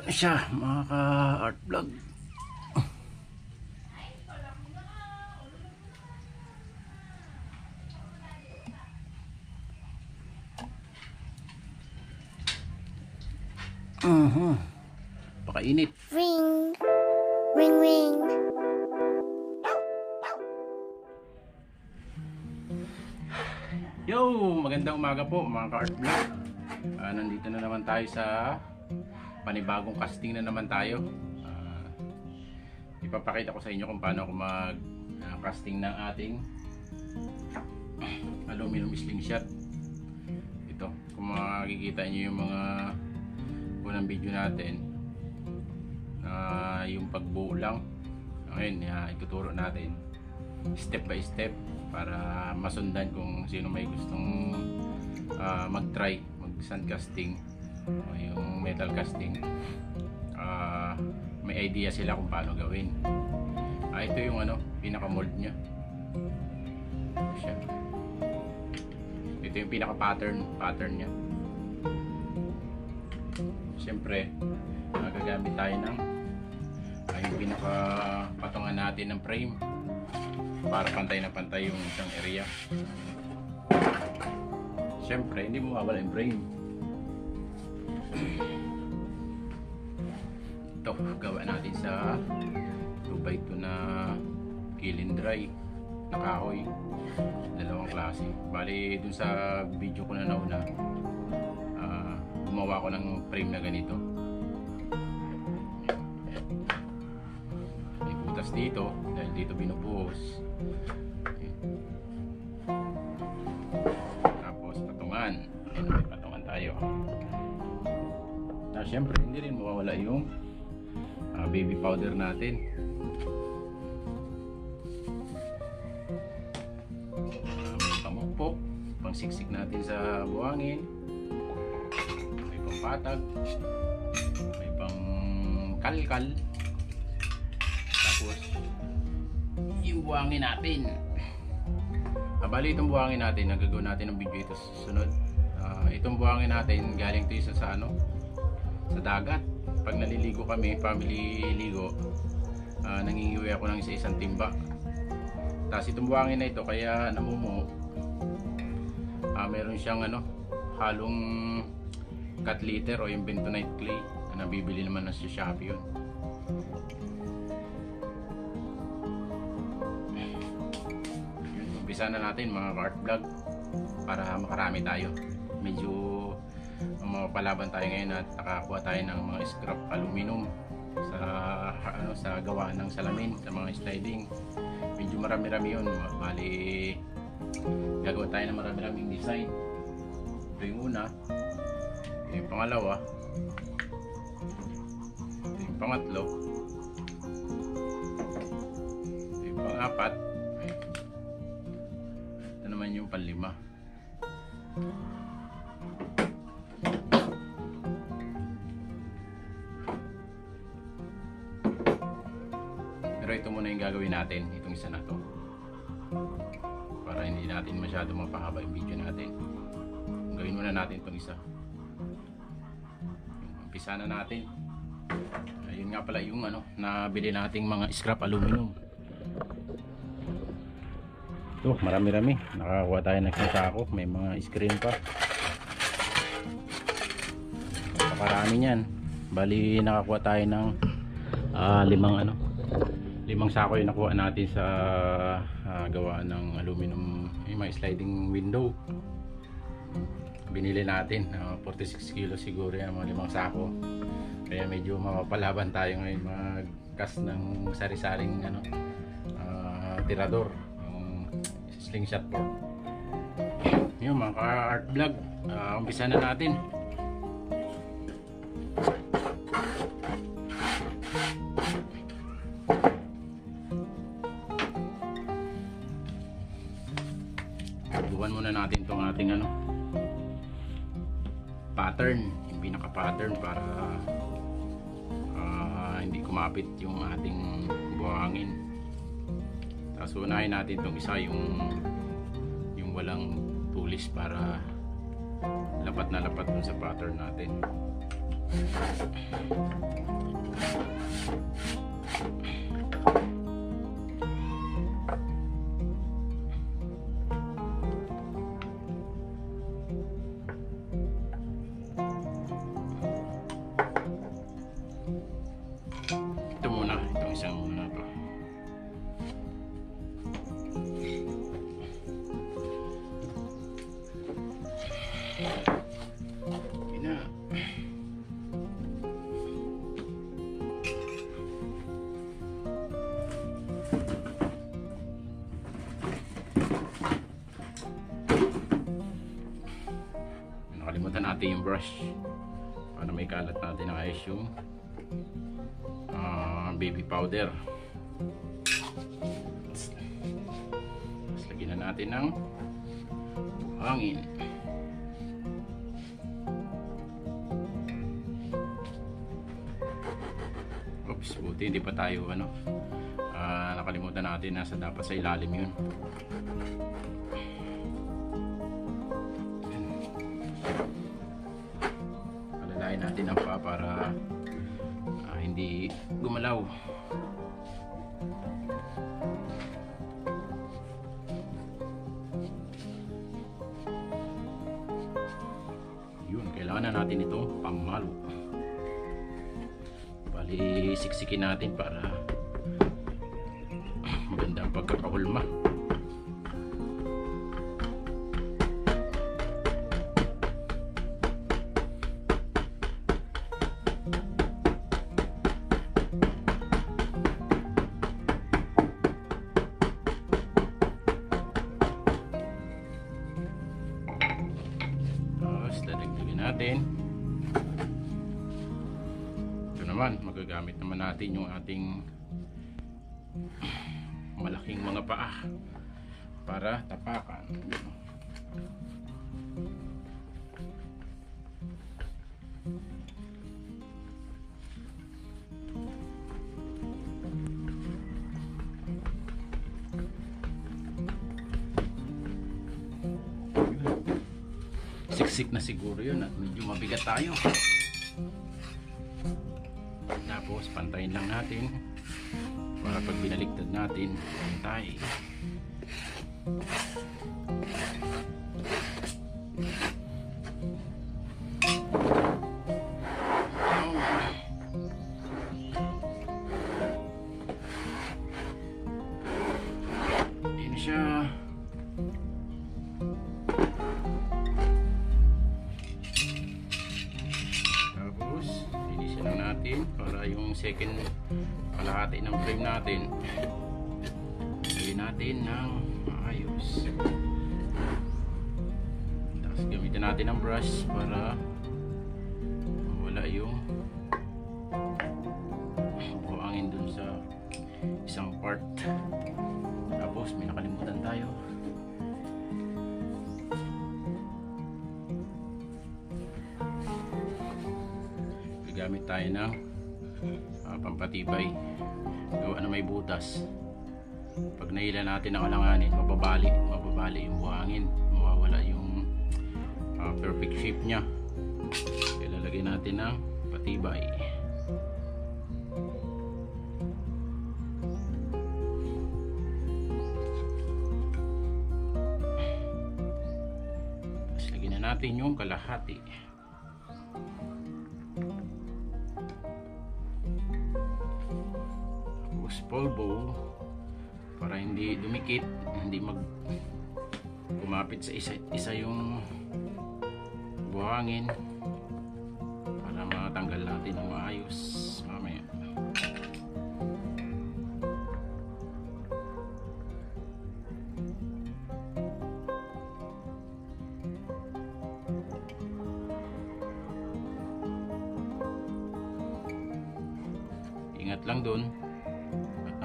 siya mga ka-art vlog. Pakainit. Ring, ring, ring. Yo, magandang umaga po mga ka-art vlog. Nandito na naman tayo sa panibagong casting na naman tayo. Ipapakita ko sa inyo kung paano ako mag-casting ng ating aluminum slingshot. Ito, kung makikita nyo yung mga unang video natin, yung pagbuo lang. Ngayon, ituturo natin step by step para masundan kung sino may gustong mag-try mag-sand casting o yung metal casting. May idea sila kung paano gawin. Ito yung pinaka mold nya. Ito yung pinaka pattern nya. Siyempre gagamit tayo ng yung pinaka patungan natin ng frame para pantay na pantay yung isang area. Siyempre hindi mo mawala yung frame. Ito gawa natin sa 2x2 na kiln dry na kahoy, dalawang klase. Bali dun sa video ko na nauna, gumawa ko ng frame na ganito. May butas dito dahil dito binubuhos. Tapos patungan. May patungan tayo. Siyempre hindi rin mawawala yung baby powder natin. May pamukpok, pang siksik natin sa buhangin. May pampatag, may pang kalkal. Tapos yung buhangin natin. Bali itong buhangin natin, nagagawa natin ng video ito sa susunod. Itong buhangin natin galing ito sa sa dagat. Pag naliligo kami, family ligo, nangingiwi ako ng isang timba. Tapos itong buhangin na ito kaya namumuo, meron siyang halong cut litter o yung bentonite clay na nabibili naman na sa Shopee yun. Umpisa na natin mga art vlog para makarami tayo. Medyo mapalaban tayo ngayon at nakakuha tayo ng mga scrap aluminum sa gawa ng salamin, sa mga sliding. Medyo marami-rami yun. Bali gagawa tayo ng marami-raming design. Ito yung una, yung pangalawa, ito yung pangatlo, ito yung pangapat, ito naman yung panlima. Pero ito muna yung gagawin natin, itong isa na to, para hindi natin masyado mapahaba yung video natin. Gawin muna natin itong isa. Umpisa na natin. Ayun nga pala yung nabili nating mga scrap aluminum. Ito, marami-rami. Nakakuha tayo ng isang sako. May mga screen pa. Napakarami niyan. Bali nakakuha tayo ng limang sako yung nakuha natin sa gawa ng aluminum, yung mga sliding window. Binili natin 46 kilo siguro yan, mga 5 sako. Kaya medyo mapapalaban tayo ngayon mag-cast ng sari-saring tirador, yung slingshot fork. Yung mga art vlog, umpisa na natin. Buwan muna natin itong ating pattern, yung pinaka pattern para hindi kumapit yung ating buhangin. Tapos unahin natin itong isa, yung walang tulis para lapat na lapat dun sa pattern natin. gamitin yung brush para may kalat natin na ayos yung baby powder. Tapos lagyan na natin ng buhangin. Oops, buti hindi pa tayo nakalimutan natin nasa dapat sa ilalim yun. Palalayin natin ang pa para hindi gumalaw. Yun, kailangan na natin itong pangmalo. Bali, siksikin natin para maganda ang pagkakahulma. Natin. Ito naman, magagamit naman natin yung ating malaking mga paa para tapakan. Siksik na siguro yun at medyo mabigat tayo. Tapos pantayin lang natin para pag binaligtad natin pantay. Ini siya. Para yung second kalahati ng frame natin gawin natin ng maayos. Tapos gamitin natin ang brush para mawala yung buhangin dun sa isang part. Tapos may nakalimutan tayo. Gagamit tayo ng pampatibay, gawa na may butas. Pag naila natin ang alanganin, mababali yung buhangin, mawawala yung perfect shape nya. Kaya lalagyan natin ng patibay. Tapos lagyan na natin yung kalahati. Polvo para hindi dumikit, hindi kumapit sa isa yung buhangin, para matanggal natin ng maayos mamaya. Ingat lang dun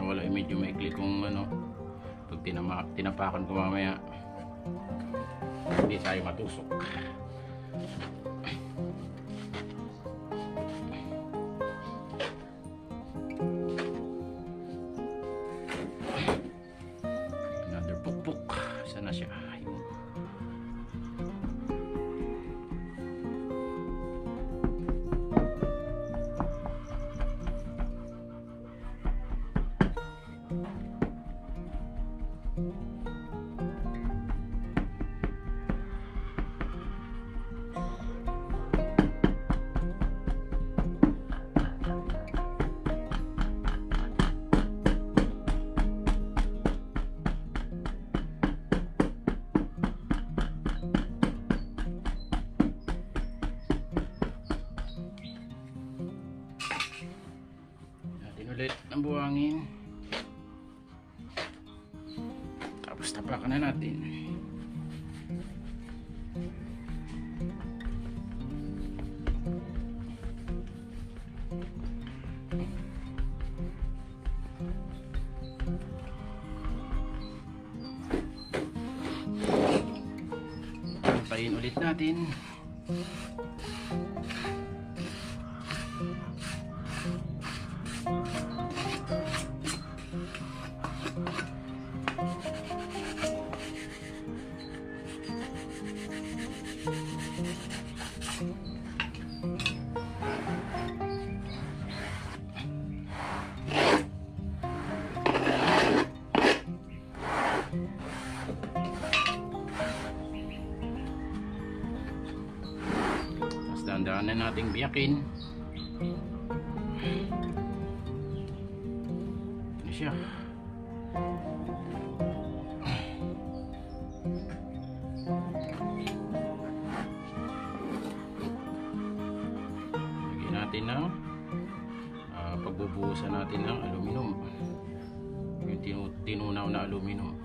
wala medyo maikli kung pag tinapakan ko mamaya hindi tayo matusok. Another pukpuk. Saan na siya? Ayun. Ulit ng buhangin, tapos tapakan na natin. Pain ulit natin. Tandaan na nating biyakin. Ito na siya. Lagyan natin ng pagbubuhusan natin ng aluminum. Yung tinunaw na aluminum.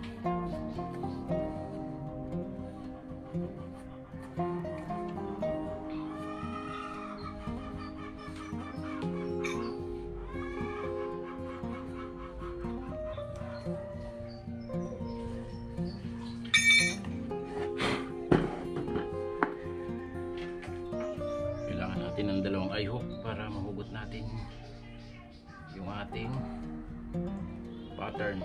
Ng dalawang eye hook para mahugot natin yung ating pattern.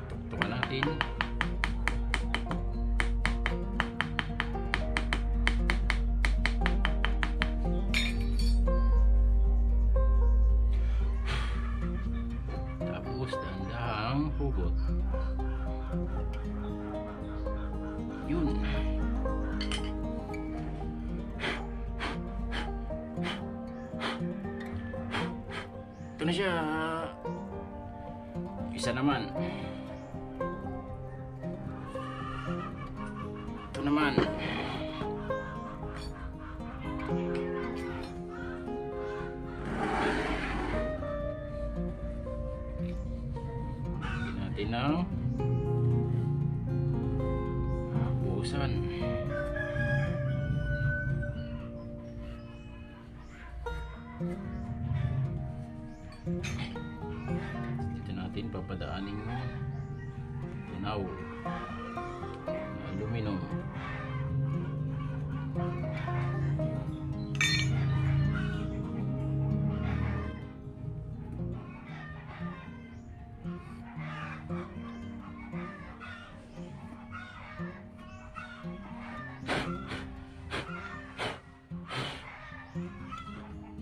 Tuktukan natin. Dahan-dahang hugot. Yun. Ito na siya. Isa naman. Ito naman. Natin ng buhusan. Dito natin papadaanin yung tunaw na aluminum.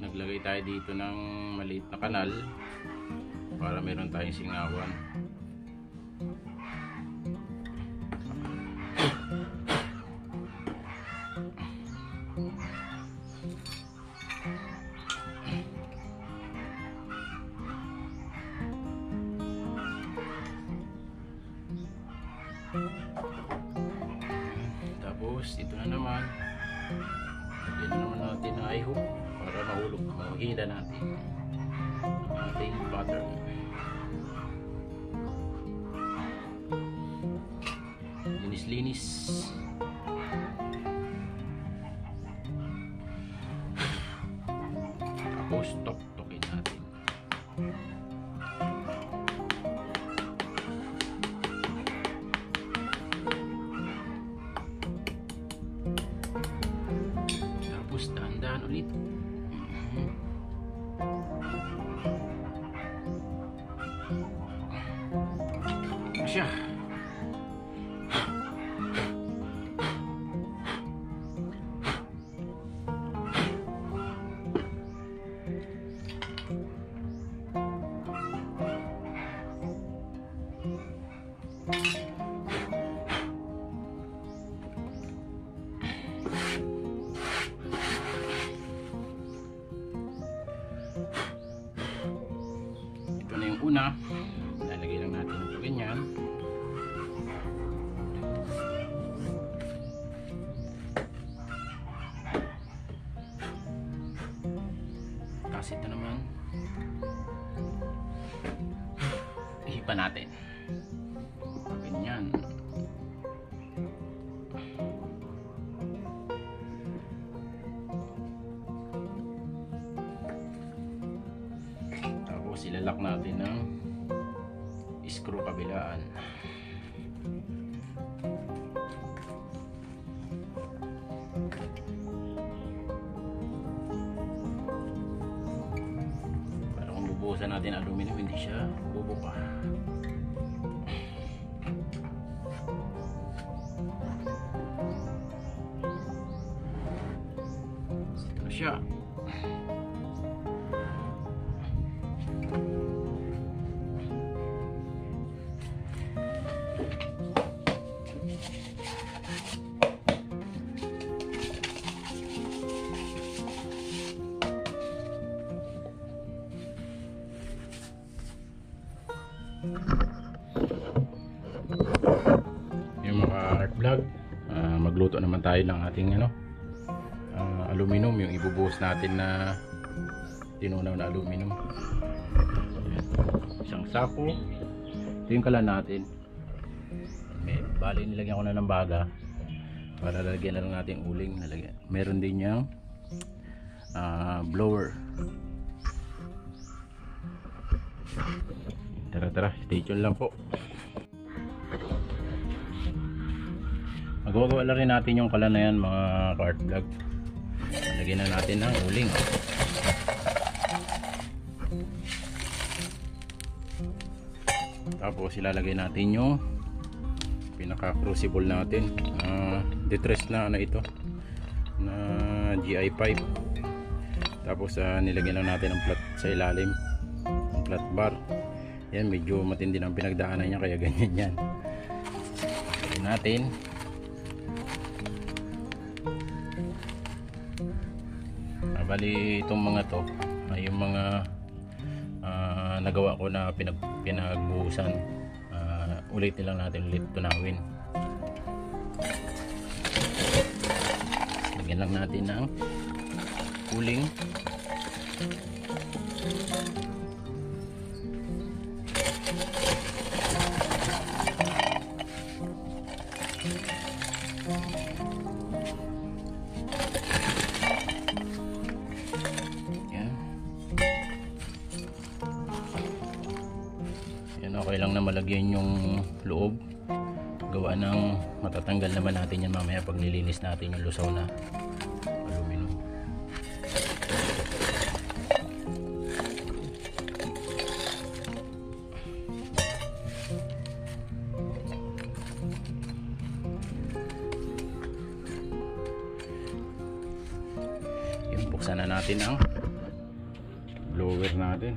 Naglagay tayo dito ng maliit na kanal para meron tayong singawan. Tapos ito na naman, lagyan na naman natin ng eye hook para mahila natin ang ating pattern. Linis-linis. Tapos tok-tokin natin. Tapos dahan-dahan ulit. Siya. Ito na yung una. Lalagay lang natin ito ganyan. Tapos ito naman, ihipan natin. ilalak natin ng screw kabilaan. Para kung bubuhusan natin aluminum, hindi siya bubuka. Ito siya. Yung mga art vlog, magluto naman tayo ng ating aluminum, yung ibubuhos natin na tinunaw na aluminum. Ayan. Isang sako. Ito yung kalan natin. Bali nilagyan ko na ng baga para lalagyan na lang natin uling. Meron din yung blower. Tara, stay tuned lang po. Magagawa lang rin natin yung kalan na yan, mga art vlog. Lagyan na natin ng uling. Tapos ilalagay natin yung pinaka crucible natin. Detress na ito na GI pipe. Tapos nilagyan lang natin ang flat sa ilalim, ang flat bar. Yan, medyo matindi ng pinagdaanan niya, kaya ganyan yan. Lagyan natin. Bali itong mga to ay yung mga nagawa ko na pinagbuhusan. Ulitin lang natin ulit tunawin. Lagyan lang natin ng uling. Okay lang na malagyan yung loob, gawa ng matatanggal naman natin yan mamaya pag nilinis natin yung lusaw na aluminum. Yung buksan na natin ang blower natin.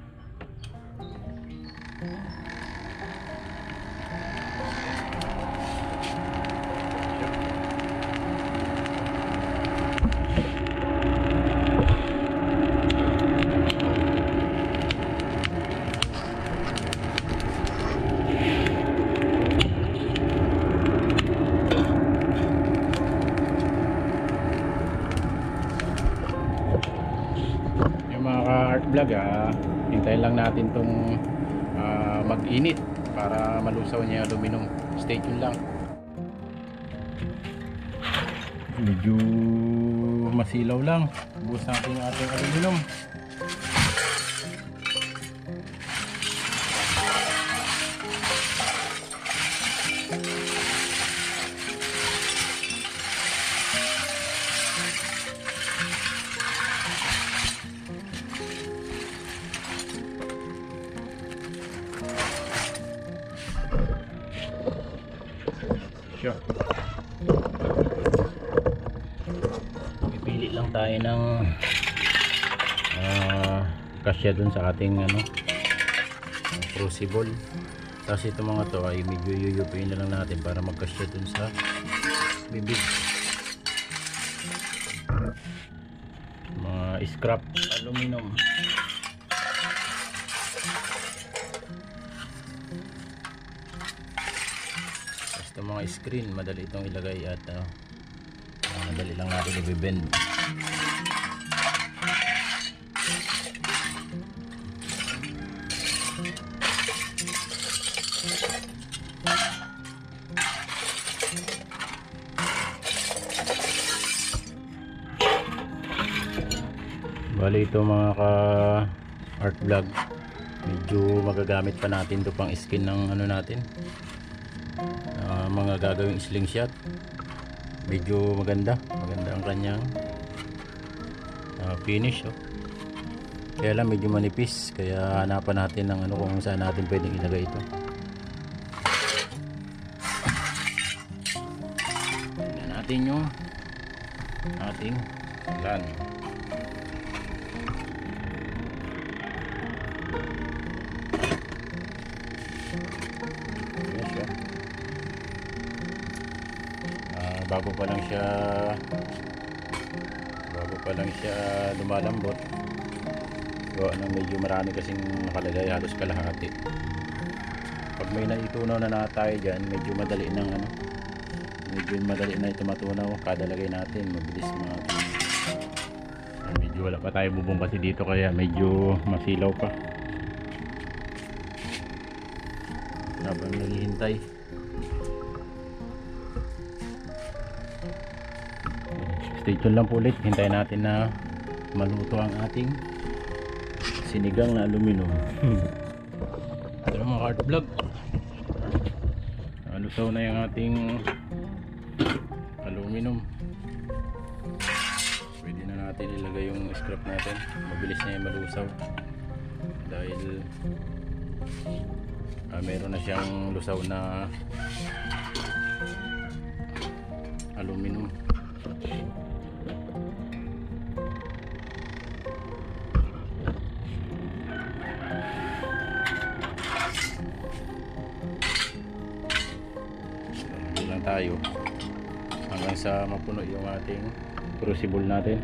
Art vlog, hintayin lang natin tong mag-init para malusaw niya yung aluminum. Stay tuned lang. Medyo masilaw lang. Buhos natin yung ating aluminum. Pipili lang tayo ng kasya dun sa ating crucible. Tapos ito mga to ay medyo yuyupuin na lang natin para magkasya dun sa bibig. Mga scrap aluminum. Basta mga screen, madali itong ilagay at madali lang natin i-bend. Bali ito mga ka art vlog, medyo medyo magagamit pa natin to pang skin ng ano natin, mga gagawing slingshot. Medyo maganda ang kanyang finish, oh. Kaya lang medyo manipis, kaya hanapan natin ng ano kung saan natin pwedeng ilagay ito. Tingnan natin yung ating lan. Bago pa lang siya lumalambot, gawa ng medyo marami kasing nakalagay, halos kalahati. Pag may naitunaw na tayo dyan, medyo madali na ito matunaw. Kada lagay natin mabilis medyo wala pa tayo bubong kasi dito, kaya medyo masilaw pa habang naghihintay. Stay tuned lang po ulit, hintayin natin na maluto ang ating sinigang na aluminum. Ito na mga Cart Vlog, lusaw na yung ating aluminum. Pwede na natin ilagay yung scrap natin, mabilis na yung malusaw dahil meron na siyang lusaw na aluminum. Tayo hanggang sa mapuno yung ating crucible natin.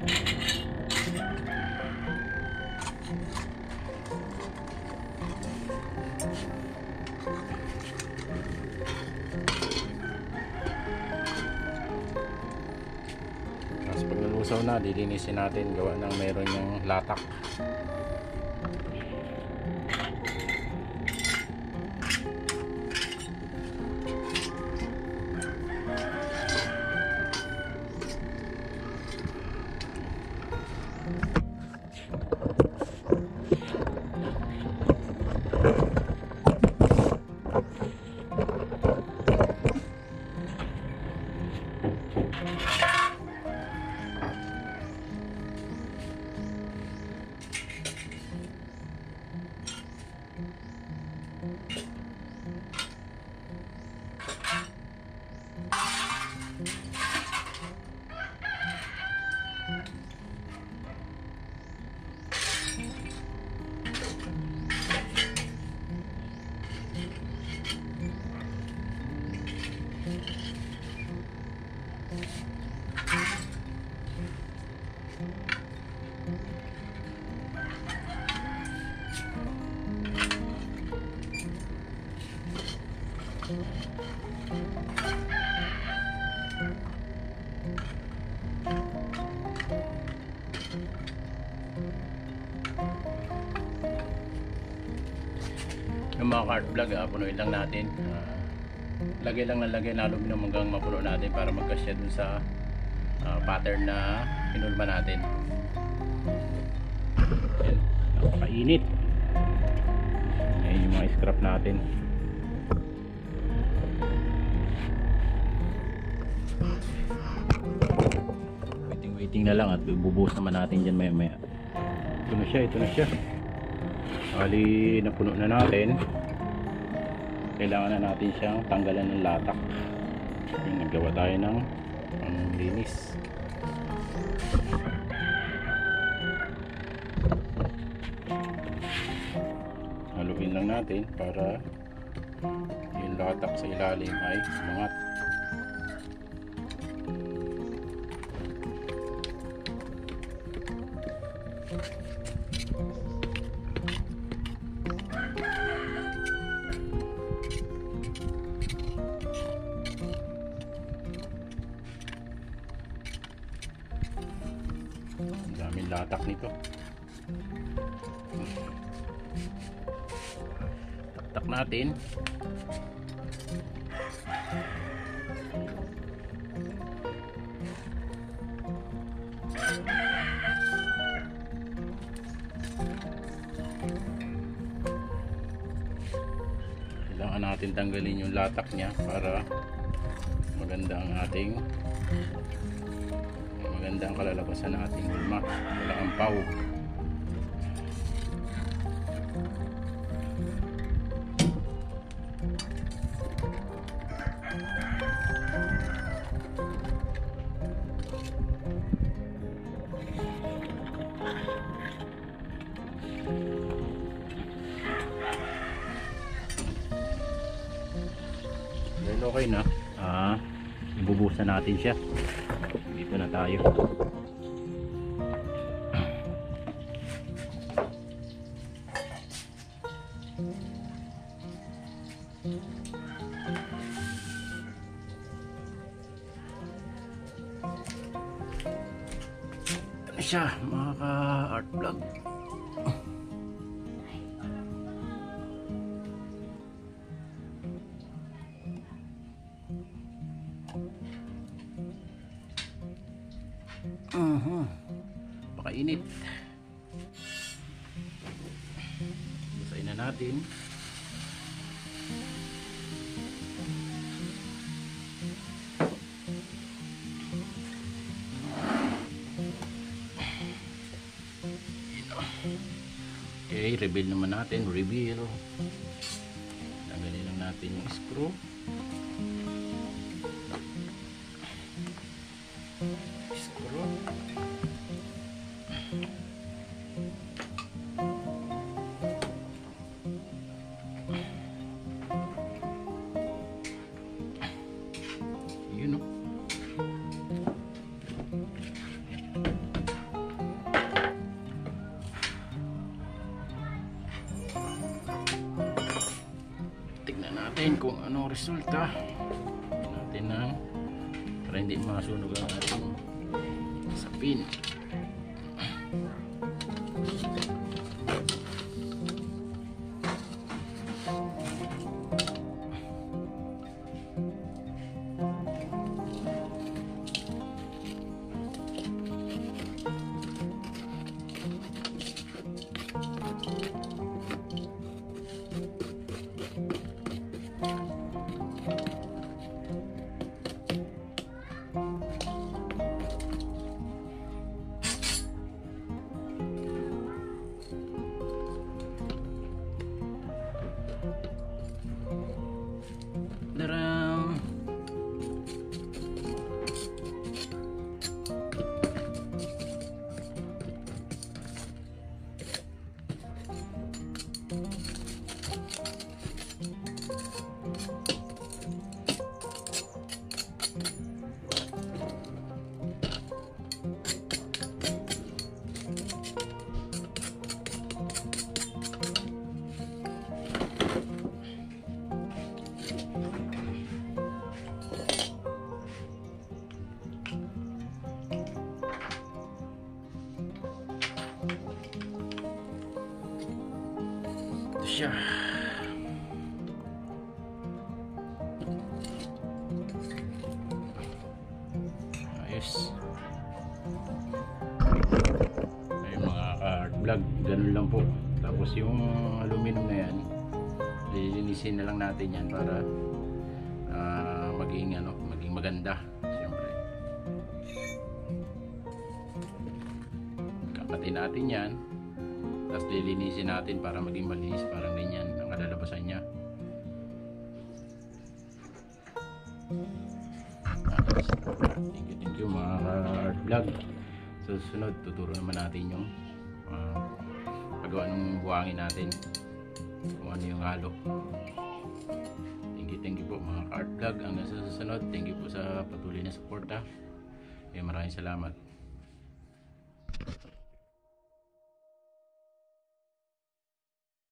Tapos pag nalusaw na, lilinisin natin, gawa ng meron yung latak. Yung mga Cart Vlog, punuin lang natin, lagay lang ng lagay na aluminum hanggang mapuno natin para magkasya dun sa pattern na pinulma natin. Yan, napakainit. Ayan yung mga scrap natin. Waiting na lang at bubuhos naman natin dyan maya maya. Ito na siya. Bali, napuno na natin. Kailangan na natin siyang tanggalan ng latak. Yung naggawa tayo ng linis. Haluin lang natin para yung latak sa ilalim ay umangat. Ang daming latak nito. Taktak natin. natin tanggalin yung latak niya para maganda ang kalalabasan ng ating hulma. Wala ang paw. Dahil okay na, ibubusan natin siya. Dito na tayo. Ito na siya, mga ka-art vlog. Pakainit. Basahin na natin. Okay, reveal naman natin. Reveal. Tanggalin lang natin yung screw. Yun, no? Tignan natin kung anong resulta. Tignan natin na para hindi masunog ang ating sapin. Daram. Siya. Ayos. Ay, mga art vlog, ganun lang po. Tapos yung aluminum na yan, lilinisin na lang natin yan para maging maganda. Siyempre. Kakatin natin yan. Tapos lilinisin natin para maging malinis, parang ganyan ang kalalabasan niya. Thank you mga art vlog. So susunod tuturo naman natin yung paggawa ng buhangin natin, kung ano yung halo. Thank you po mga art vlog. Hanggang sa susunod, thank you po sa patuloy na suporta. Maraming salamat.